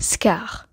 Scar.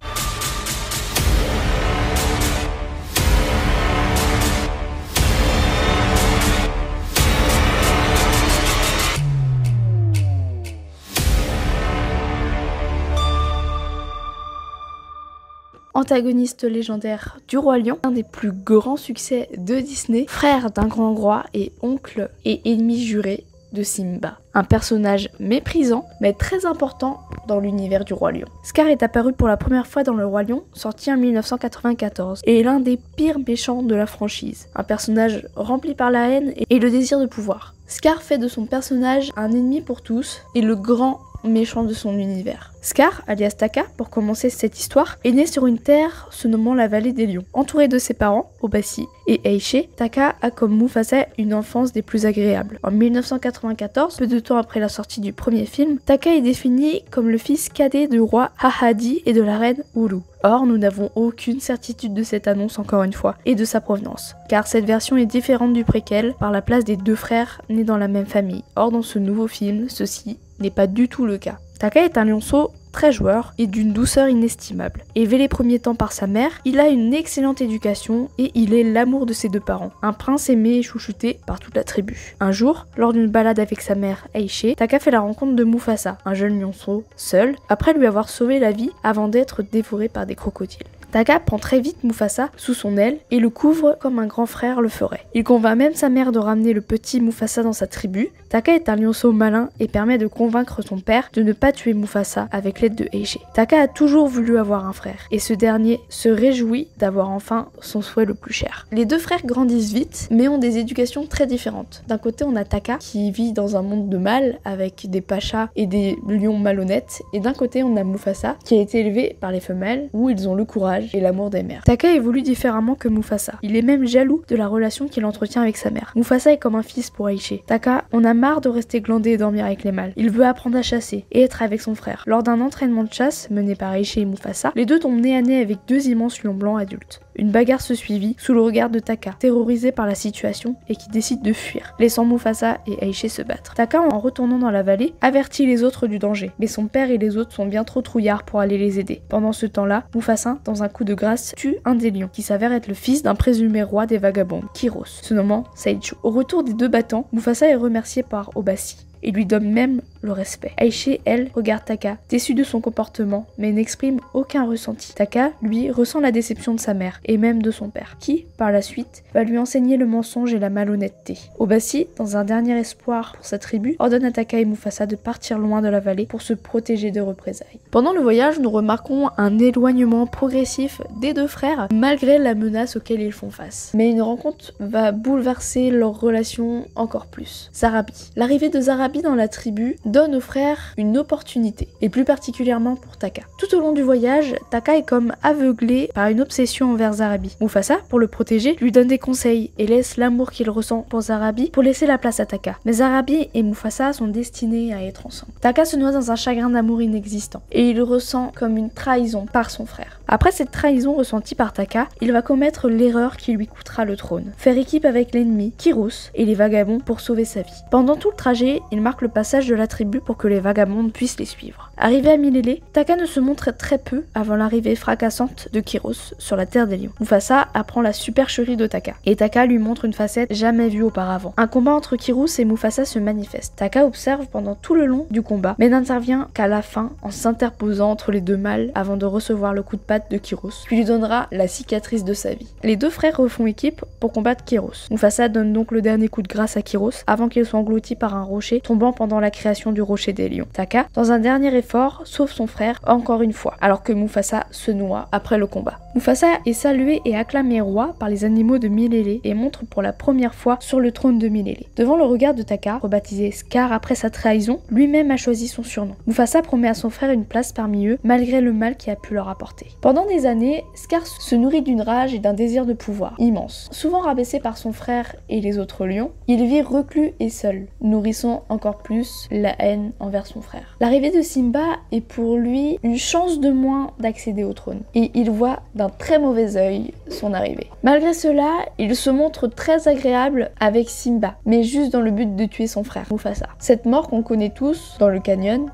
Antagoniste légendaire du Roi Lion, un des plus grands succès de Disney, frère d'un grand roi et oncle et ennemi juré de Simba. Un personnage méprisant, mais très important dans l'univers du Roi Lion. Scar est apparu pour la première fois dans Le Roi Lion, sorti en 1994, et est l'un des pires méchants de la franchise. Un personnage rempli par la haine et le désir de pouvoir. Scar fait de son personnage un ennemi pour tous, et le grand méchant de son univers. Scar, alias Taka, pour commencer cette histoire, est né sur une terre se nommant la Vallée des Lions. Entouré de ses parents, Obasi et Aishé, Taka a comme Mufasa une enfance des plus agréables. En 1994, peu de temps après la sortie du premier film, Taka est défini comme le fils cadet du roi Hahadi et de la reine Ulu. Or, nous n'avons aucune certitude de cette annonce encore une fois, et de sa provenance, car cette version est différente du préquel par la place des deux frères nés dans la même famille. Or, dans ce nouveau film, ceci n'est pas du tout le cas. Taka est un lionceau très joueur et d'une douceur inestimable. Élevé les premiers temps par sa mère, il a une excellente éducation et il est l'amour de ses deux parents. Un prince aimé et chouchouté par toute la tribu. Un jour, lors d'une balade avec sa mère Aishé, Taka fait la rencontre de Mufasa, un jeune lionceau, seul, après lui avoir sauvé la vie avant d'être dévoré par des crocodiles. Taka prend très vite Mufasa sous son aile et le couvre comme un grand frère le ferait. Il convainc même sa mère de ramener le petit Mufasa dans sa tribu. Taka est un lionceau malin et permet de convaincre son père de ne pas tuer Mufasa avec l'aide de Aishé. Taka a toujours voulu avoir un frère et ce dernier se réjouit d'avoir enfin son souhait le plus cher. Les deux frères grandissent vite mais ont des éducations très différentes. D'un côté on a Taka qui vit dans un monde de mal avec des pachas et des lions malhonnêtes et d'un côté on a Mufasa qui a été élevé par les femelles où ils ont le courage et l'amour des mères. Taka évolue différemment que Mufasa. Il est même jaloux de la relation qu'il entretient avec sa mère. Mufasa est comme un fils pour Aishé. Taka en a marre de rester glandé et dormir avec les mâles. Il veut apprendre à chasser et être avec son frère. Lors d'un entraînement de chasse mené par Aishé et Mufasa, les deux tombent nez à nez avec deux immenses lions blancs adultes. Une bagarre se suivit sous le regard de Taka, terrorisé par la situation et qui décide de fuir, laissant Mufasa et Aishé se battre. Taka, en retournant dans la vallée, avertit les autres du danger, mais son père et les autres sont bien trop trouillards pour aller les aider. Pendant ce temps-là, Mufasa, dans un coup de grâce, tue un des lions, qui s'avère être le fils d'un présumé roi des vagabonds, Kiros, se nommant Saichu. Au retour des deux battants, Mufasa est remercié par Obasi et lui donne même le respect. Aishé, elle, regarde Taka, déçue de son comportement, mais n'exprime aucun ressenti. Taka, lui, ressent la déception de sa mère, et même de son père, qui, par la suite, va lui enseigner le mensonge et la malhonnêteté. Obasi, dans un dernier espoir pour sa tribu, ordonne à Taka et Mufasa de partir loin de la vallée pour se protéger de représailles. Pendant le voyage, nous remarquons un éloignement progressif des deux frères, malgré la menace auquel ils font face. Mais une rencontre va bouleverser leur relation encore plus. Zarabi. L'arrivée de Zarabi dans la tribu donne aux frères une opportunité, et plus particulièrement pour Taka. Tout au long du voyage, Taka est comme aveuglé par une obsession envers Zarabi. Mufasa, pour le protéger, lui donne des conseils et laisse l'amour qu'il ressent pour Zarabi pour laisser la place à Taka. Mais Zarabi et Mufasa sont destinés à être ensemble. Taka se noie dans un chagrin d'amour inexistant, et il ressent comme une trahison par son frère. Après cette trahison ressentie par Taka, il va commettre l'erreur qui lui coûtera le trône. Faire équipe avec l'ennemi, Kiros, et les vagabonds pour sauver sa vie. Pendant tout le trajet, il marque le passage de la tribu pour que les vagabonds puissent les suivre. Arrivé à Milele, Taka ne se montre très peu avant l'arrivée fracassante de Kiros sur la terre des lions. Mufasa apprend la supercherie de Taka, et Taka lui montre une facette jamais vue auparavant. Un combat entre Kiros et Mufasa se manifeste. Taka observe pendant tout le long du combat, mais n'intervient qu'à la fin en s'interposant entre les deux mâles avant de recevoir le coup de patte de Kiros, qui lui donnera la cicatrice de sa vie. Les deux frères refont équipe pour combattre Kiros. Mufasa donne donc le dernier coup de grâce à Kiros avant qu'il soit englouti par un rocher tombant pendant la création du rocher des lions. Taka, dans un dernier effort, sauve son frère encore une fois, alors que Mufasa se noie après le combat. Mufasa est salué et acclamé roi par les animaux de Milele et montre pour la première fois sur le trône de Milele. Devant le regard de Taka, rebaptisé Scar après sa trahison, lui-même a choisi son surnom. Mufasa promet à son frère une place parmi eux, malgré le mal qu'il a pu leur apporter. Pendant des années, Scar se nourrit d'une rage et d'un désir de pouvoir immense. Souvent rabaissé par son frère et les autres lions, il vit reclus et seul, nourrissant encore plus la haine envers son frère. L'arrivée de Simba est pour lui une chance de moins d'accéder au trône, et il voit d'un très mauvais œil son arrivée. Malgré cela, il se montre très agréable avec Simba, mais juste dans le but de tuer son frère, Mufasa. Cette mort qu'on connaît tous dans le canyon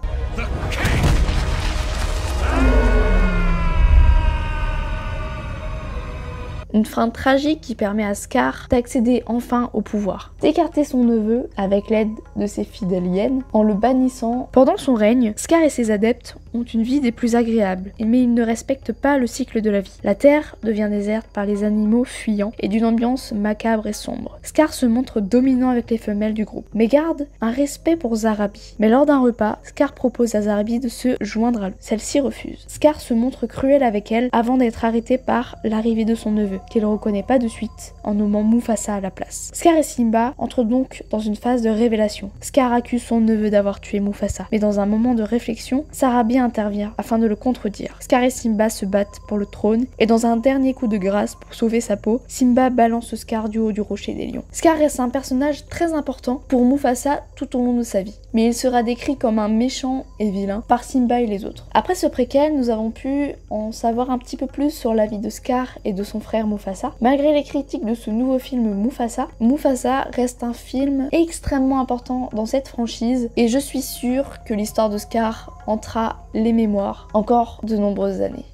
Une fin tragique qui permet à Scar d'accéder enfin au pouvoir, d'écarter son neveu avec l'aide de ses fidèles hyènes en le bannissant. Pendant son règne, Scar et ses adeptes ont une vie des plus agréables, mais ils ne respectent pas le cycle de la vie. La terre devient déserte par les animaux fuyants et d'une ambiance macabre et sombre. Scar se montre dominant avec les femelles du groupe, mais garde un respect pour Zarabi. Mais lors d'un repas, Scar propose à Zarabi de se joindre à lui. Celle-ci refuse. Scar se montre cruel avec elle avant d'être arrêté par l'arrivée de son neveu, qu'il reconnaît pas de suite en nommant Mufasa à la place. Scar et Simba entrent donc dans une phase de révélation. Scar accuse son neveu d'avoir tué Mufasa, mais dans un moment de réflexion, Zarabi intervient afin de le contredire. Scar et Simba se battent pour le trône et dans un dernier coup de grâce pour sauver sa peau, Simba balance Scar du haut du rocher des lions. Scar reste un personnage très important pour Mufasa tout au long de sa vie, mais il sera décrit comme un méchant et vilain par Simba et les autres. Après ce préquel, nous avons pu en savoir un petit peu plus sur la vie de Scar et de son frère Mufasa. Malgré les critiques de ce nouveau film Mufasa, Mufasa reste un film extrêmement important dans cette franchise et je suis sûre que l'histoire de Scar hantera les mémoires encore de nombreuses années.